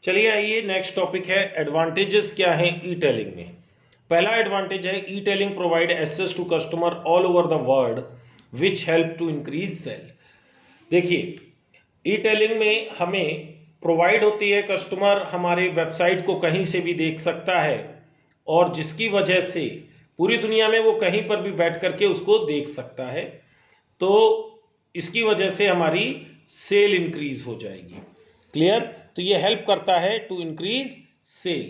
चलिए आइए next topic है एडवांटेजेस क्या हैं ई टेलिंग में। पहला एडवांटेज है e tailing provide access to customer all over the world which help to increase sale. देखिए ई टेलिंग में हमें प्रोवाइड होती है, कस्टमर हमारे वेबसाइट को कहीं से भी देख सकता है और जिसकी वजह से पूरी दुनिया में वो कहीं पर भी बैठ करके उसको देख सकता है। तो इसकी वजह से हमारी सेल इंक्रीज हो जाएगी। क्लियर? तो ये हेल्प करता है to increase sale.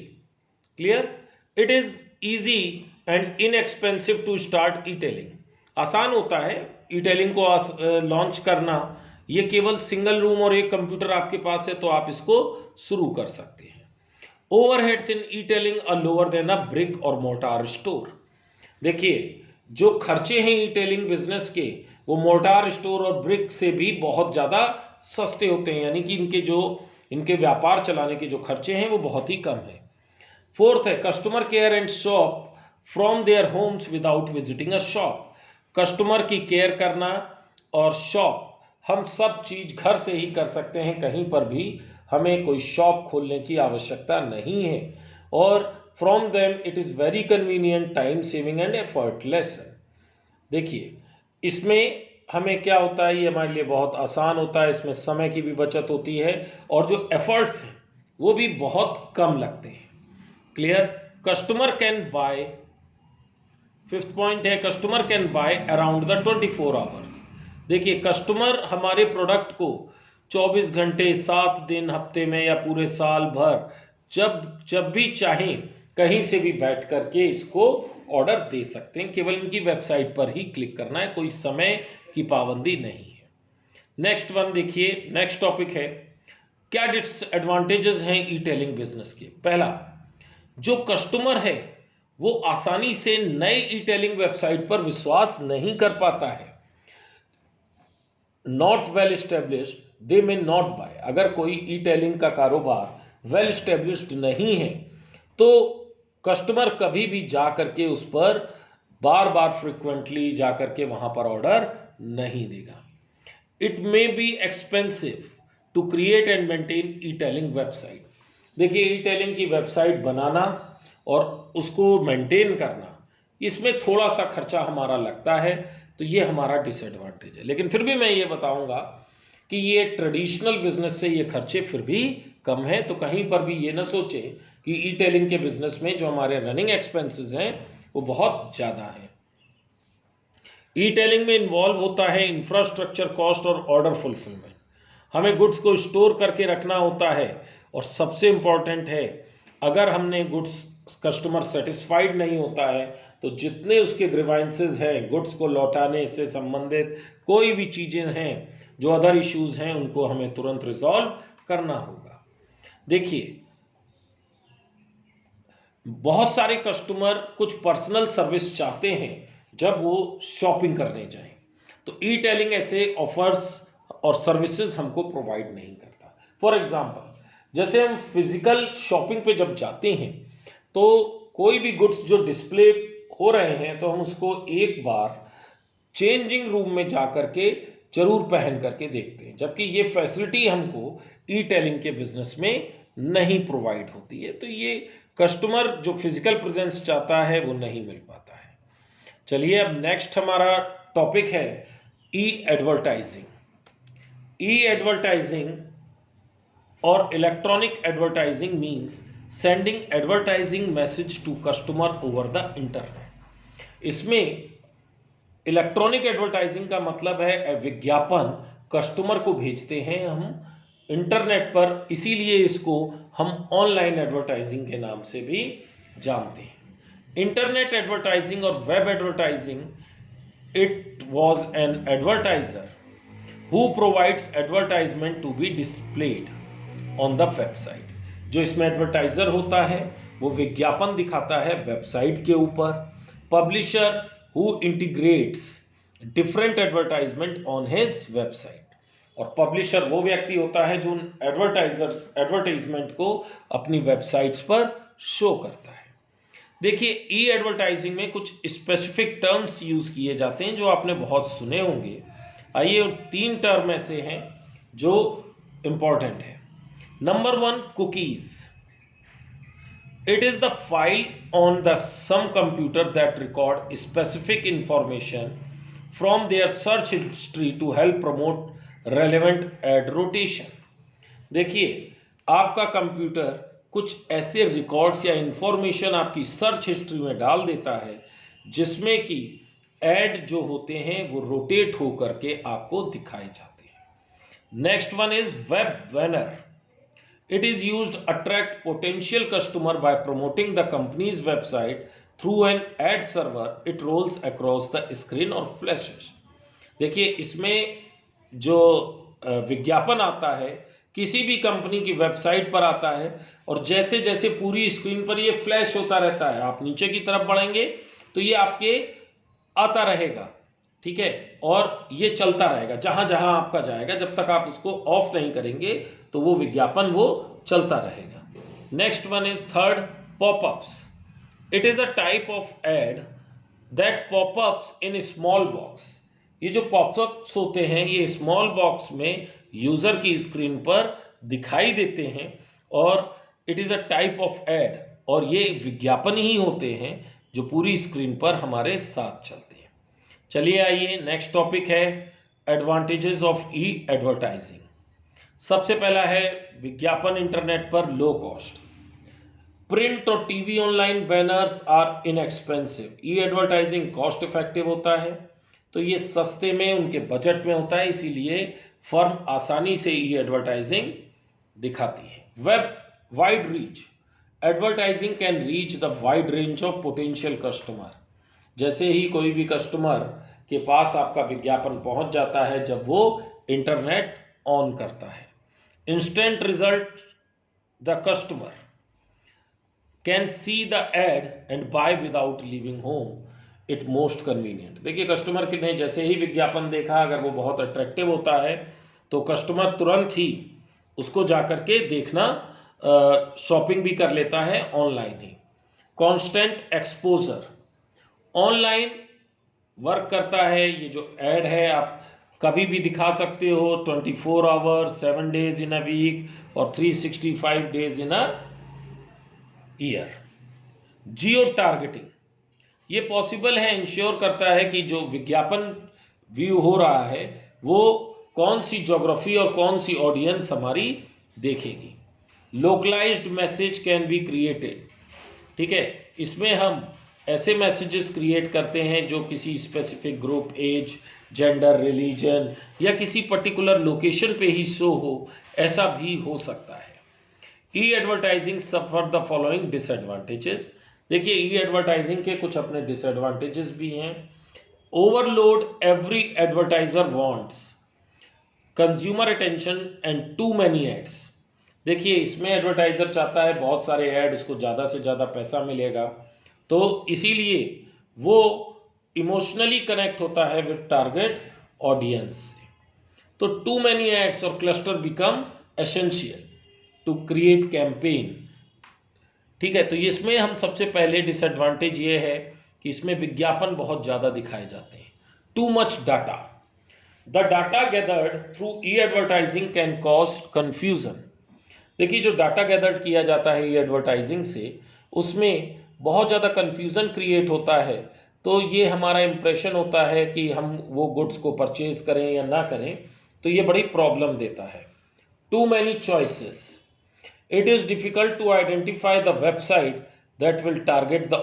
Clear? It is easy and inexpensive to start e tailing. आसान होता है ई टेलिंग को लॉन्च करना। ये केवल सिंगल रूम और एक कंप्यूटर आपके पास है तो आप इसको शुरू कर सकते हैं। Overheads in e tailing are lower than a brick और मोर्टार स्टोर। देखिए जो खर्चे हैं ई टेलिंग बिजनेस के वो मोर्टार स्टोर और ब्रिक से भी बहुत ज़्यादा सस्ते होते हैं, यानी कि इनके व्यापार चलाने के जो खर्चे हैं वो बहुत ही कम है। फोर्थ है customer care and shop from their homes without visiting a shop. Customer की केयर करना और शॉप, हम सब चीज़ घर से ही कर सकते हैं, कहीं पर भी हमें कोई शॉप खोलने की आवश्यकता नहीं है। और from them it is very convenient, time saving and effortless. देखिए इसमें हमें क्या होता है, ये हमारे लिए बहुत आसान होता है, इसमें समय की भी बचत होती है और जो एफर्ट्स हैं वो भी बहुत कम लगते हैं। Clear? Customer can buy, fifth point है customer can buy around the 24 hours. देखिए कस्टमर हमारे प्रोडक्ट को 24 घंटे, 7 दिन हफ्ते में या पूरे साल भर जब भी चाहें कहीं से भी बैठ करके इसको ऑर्डर दे सकते हैं। केवल इनकी वेबसाइट पर ही क्लिक करना है, कोई समय की पाबंदी नहीं है। नेक्स्ट वन देखिए, नेक्स्ट टॉपिक है क्या डिसएडवांटेजेस हैं ई टेलिंग बिजनेस के। पहला, जो कस्टमर है वो आसानी से नए ई टेलिंग वेबसाइट पर विश्वास नहीं कर पाता है। Not well established they may not buy. अगर कोई ई टेलिंग का कारोबार वेल एस्टेब्लिश्ड नहीं है तो कस्टमर कभी भी जा करके उस पर बार बार फ्रिक्वेंटली जा करके वहां पर ऑर्डर नहीं देगा। It may be expensive to create and maintain e tailing website. देखिए ई टेलिंग की वेबसाइट बनाना और उसको मेंटेन करना, इसमें थोड़ा सा खर्चा हमारा लगता है, तो ये हमारा डिसएडवांटेज है। लेकिन फिर भी मैं ये बताऊंगा कि ये ट्रेडिशनल बिजनेस से ये खर्चे फिर भी कम है। तो कहीं पर भी ये ना सोचें कि ई टेलिंग के बिजनेस में जो हमारे रनिंग एक्सपेंसेस हैं वो बहुत ज़्यादा हैं। ई टेलिंग में इन्वॉल्व होता है इंफ्रास्ट्रक्चर कॉस्ट और ऑर्डर फुलफिलमेंट। हमें गुड्स को स्टोर करके रखना होता है और सबसे इम्पॉर्टेंट है अगर हमने गुड्स कस्टमर सेटिस्फाइड नहीं होता है तो जितने उसके ग्रीवांसेस हैं, गुड्स को लौटाने से संबंधित कोई भी चीज़ें हैं, जो अदर इश्यूज हैं, उनको हमें तुरंत रिजॉल्व करना होगा। देखिए बहुत सारे कस्टमर कुछ पर्सनल सर्विस चाहते हैं जब वो शॉपिंग करने जाएं, तो ई टेलिंग ऐसे ऑफर्स और सर्विसेज हमको प्रोवाइड नहीं करता। फॉर एग्जांपल जैसे हम फिजिकल शॉपिंग पे जब जाते हैं तो कोई भी गुड्स जो डिस्प्ले हो रहे हैं तो हम उसको एक बार चेंजिंग रूम में जा करके जरूर पहन करके देखते हैं, जबकि ये फैसिलिटी हमको ई टेलिंग के बिजनेस में नहीं प्रोवाइड होती है। तो ये कस्टमर जो फिजिकल प्रेजेंस चाहता है वो नहीं मिल पाता है। चलिए अब नेक्स्ट हमारा टॉपिक है ई एडवर्टाइजिंग। ई एडवर्टाइजिंग और electronic advertising means sending advertising message to customer over the internet. इसमें इलेक्ट्रॉनिक एडवर्टाइजिंग का मतलब है विज्ञापन कस्टमर को भेजते हैं हम इंटरनेट पर, इसीलिए इसको हम ऑनलाइन एडवर्टाइजिंग के नाम से भी जानते हैं। इंटरनेट एडवर्टाइजिंग और web advertising, it was an advertiser who provides advertisement to be displayed on the website. जो इसमें एडवर्टाइजर होता है वो विज्ञापन दिखाता है वेबसाइट के ऊपर। Publisher who integrates different advertisement on his website. और पब्लिशर वो व्यक्ति होता है जो एडवर्टाइजमेंट को अपनी वेबसाइट्स पर शो करता है। देखिए ई एडवर्टाइजिंग में कुछ स्पेसिफिक टर्म्स यूज किए जाते हैं जो आपने बहुत सुने होंगे। आइए 3 टर्म ऐसे हैं जो इंपॉर्टेंट है। Number one, cookies. It is the file on the some computer that record specific information from their search history to help promote relevant ad rotation. देखिए, आपका कंप्यूटर कुछ ऐसे रिकॉर्ड्स या इंफॉर्मेशन आपकी सर्च हिस्ट्री में डाल देता है जिसमें कि ऐड जो होते हैं वो रोटेट हो करके आपको दिखाए जाते हैं। Next one is web banner. It is used to attract potential customer by promoting the company's website through an ad server. It rolls across the screen or flashes. देखिए, इसमें जो विज्ञापन आता है किसी भी कंपनी की वेबसाइट पर आता है और जैसे जैसे पूरी स्क्रीन पर ये फ्लैश होता रहता है, आप नीचे की तरफ बढ़ेंगे तो ये आपके आता रहेगा, ठीक है, और ये चलता रहेगा जहां जहां आपका जाएगा, जब तक आप उसको ऑफ नहीं करेंगे तो वो विज्ञापन वो चलता रहेगा। Next one is third, popups. It is a type of ad that popups in small box. ये जो पॉपअप्स होते हैं ये स्मॉल बॉक्स में यूजर की स्क्रीन पर दिखाई देते हैं और it is a type of ad, और ये विज्ञापन ही होते हैं जो पूरी स्क्रीन पर हमारे साथ चलते हैं। चलिए आइए, नेक्स्ट टॉपिक है एडवांटेजेस ऑफ ई एडवर्टाइजिंग। सबसे पहला है विज्ञापन इंटरनेट पर लो कॉस्ट। प्रिंट और TV online banners are inexpensive. E advertising cost effective होता है, तो ये सस्ते में उनके बजट में होता है, इसीलिए फर्म आसानी से ई एडवर्टाइजिंग दिखाती है। Web wide reach. Advertising can reach the wide range of potential customer. जैसे ही कोई भी कस्टमर के पास आपका विज्ञापन पहुंच जाता है जब वो इंटरनेट ऑन करता है। Instant result, the customer can see the ad and buy without leaving home it most convenient. देखिए, कस्टमर ने जैसे ही विज्ञापन देखा, अगर वो बहुत अट्रैक्टिव होता है तो कस्टमर तुरंत ही उसको जाकर के देखना, शॉपिंग भी कर लेता है ऑनलाइन ही। कॉन्स्टेंट एक्सपोजर, ऑनलाइन वर्क करता है, ये जो ऐड है आप कभी भी दिखा सकते हो, 24 hours, 7 days in a week और 365 days in a year. Geo targeting, ये पॉसिबल है, इंश्योर करता है कि जो विज्ञापन व्यू हो रहा है वो कौन सी ज्योग्राफी और कौन सी ऑडियंस हमारी देखेगी। Localized message can be created, ठीक है, इसमें हम ऐसे मैसेजेस क्रिएट करते हैं जो किसी specific group, age, gender, religion या किसी पर्टिकुलर लोकेशन पे ही शो हो, ऐसा भी हो सकता है। E advertising suffer the following disadvantages. देखिए, ई एडवर्टाइजिंग के कुछ अपने डिसएडवांटेजेस भी हैं। Overload, every advertiser wants consumer attention and too many ads. देखिए, इसमें एडवर्टाइजर चाहता है बहुत सारे ऐड, उसको ज़्यादा से ज़्यादा पैसा मिलेगा, तो इसीलिए वो इमोशनली कनेक्ट होता है विद टारगेट ऑडियंस से। तो टू मैनी एड्स और cluster become essential to create campaign, ठीक है। तो इसमें हम सबसे पहले डिसएडवांटेज ये है कि इसमें विज्ञापन बहुत ज़्यादा दिखाए जाते हैं। Too much data, the data gathered through E advertising can cause confusion. देखिए, जो डाटा गैदर्ड किया जाता है ई एडवर्टाइजिंग से, उसमें बहुत ज़्यादा कन्फ्यूज़न क्रिएट होता है, तो ये हमारा इम्प्रेशन होता है कि हम वो गुड्स को परचेज करें या ना करें, तो ये बड़ी प्रॉब्लम देता है। Too many choices, it is difficult to identify the website that will target the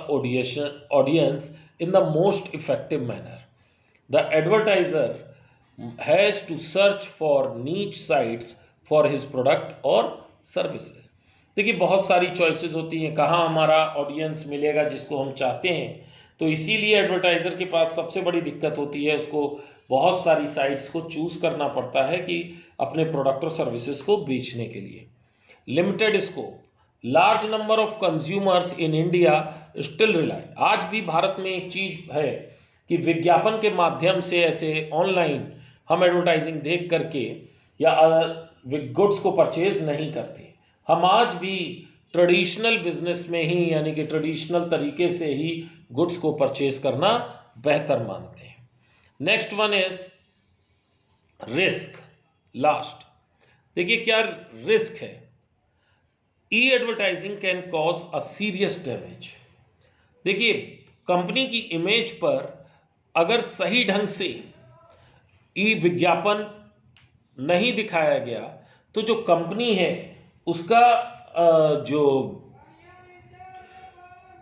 audience in the most effective manner. The advertiser has to search for niche sites for his product और services. देखिए, बहुत सारी choices होती हैं, कहाँ हमारा audience मिलेगा जिसको हम चाहते हैं, तो इसीलिए एडवर्टाइज़र के पास सबसे बड़ी दिक्कत होती है, उसको बहुत सारी साइट्स को चूज़ करना पड़ता है कि अपने प्रोडक्ट और सर्विसेज को बेचने के लिए। Limited scope, large number of consumers in India still rely. आज भी भारत में एक चीज़ है कि विज्ञापन के माध्यम से ऐसे ऑनलाइन हम एडवर्टाइजिंग देख करके या गुड्स को परचेज नहीं करते। हम आज भी ट्रेडिशनल बिजनेस में ही, यानी कि ट्रेडिशनल तरीके से ही गुड्स को परचेज करना बेहतर मानते हैं। Next one is risk, last. देखिए, क्या रिस्क है। E advertising can cause a serious damage. देखिए, कंपनी की इमेज पर अगर सही ढंग से ई विज्ञापन नहीं दिखाया गया तो जो कंपनी है उसका जो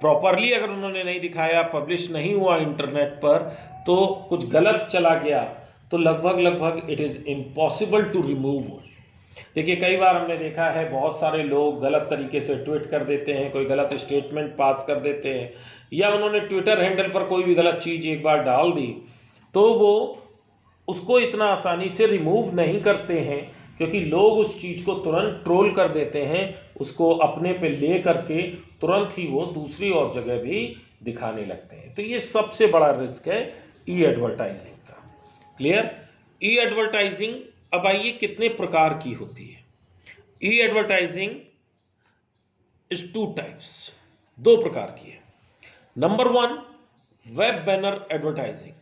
प्रॉपरली अगर उन्होंने नहीं दिखाया, पब्लिश नहीं हुआ इंटरनेट पर, तो कुछ गलत चला गया तो लगभग it is impossible to remove. देखिए, कई बार हमने देखा है बहुत सारे लोग गलत तरीके से ट्वीट कर देते हैं, कोई गलत स्टेटमेंट पास कर देते हैं, या उन्होंने ट्विटर हैंडल पर कोई भी गलत चीज़ एक बार डाल दी तो वो उसको इतना आसानी से रिमूव नहीं करते हैं, क्योंकि लोग उस चीज़ को तुरंत ट्रोल कर देते हैं, उसको अपने पे ले करके तुरंत ही वो दूसरी और जगह भी दिखाने लगते हैं। तो ये सबसे बड़ा रिस्क है ई एडवर्टाइजिंग का। क्लियर? ई एडवर्टाइजिंग अब आइए कितने प्रकार की होती है। ई एडवर्टाइजिंग इज 2 टाइप्स, 2 प्रकार की है। Number 1, web banner advertising.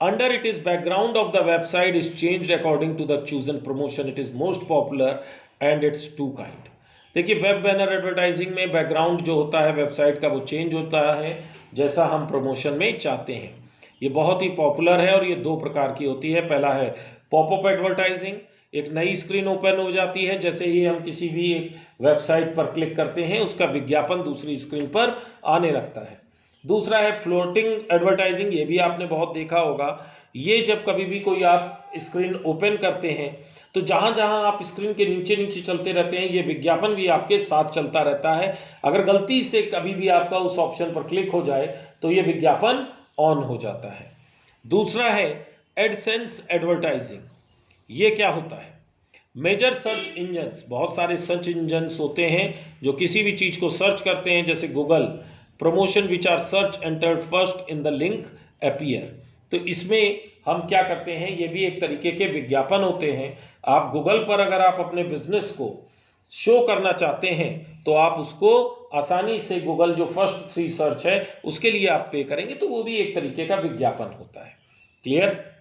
Under it is background of the website is changed according to the chosen promotion. It is most popular and it's 2 kind. देखिए, वेब बैनर एडवर्टाइजिंग में background जो होता है website का वो चेंज होता है जैसा हम प्रमोशन में चाहते हैं। ये बहुत ही पॉपुलर है और ये 2 प्रकार की होती है। पहला है पॉपअप एडवर्टाइजिंग, एक नई स्क्रीन ओपन हो जाती है, जैसे ही हम किसी भी एक वेबसाइट पर क्लिक करते हैं उसका विज्ञापन दूसरी स्क्रीन पर आने लगता है। दूसरा है फ्लोटिंग एडवर्टाइजिंग, ये भी आपने बहुत देखा होगा। ये जब कभी भी कोई आप स्क्रीन ओपन करते हैं तो जहाँ जहाँ आप स्क्रीन के नीचे नीचे चलते रहते हैं ये विज्ञापन भी आपके साथ चलता रहता है। अगर गलती से कभी भी आपका उस ऑप्शन पर क्लिक हो जाए तो ये विज्ञापन ऑन हो जाता है। दूसरा है एडसेंस एडवर्टाइजिंग। ये क्या होता है? मेजर सर्च इंजन्स, बहुत सारे सर्च इंजन्स होते हैं जो किसी भी चीज़ को सर्च करते हैं, जैसे Google. Promotion which are search entered first in the link appear. तो इसमें हम क्या करते हैं, ये भी एक तरीके के विज्ञापन होते हैं। आप गूगल पर अगर आप अपने बिजनेस को शो करना चाहते हैं तो आप उसको आसानी से गूगल जो फर्स्ट 3 सर्च है उसके लिए आप पे करेंगे, तो वो भी एक तरीके का विज्ञापन होता है। क्लियर?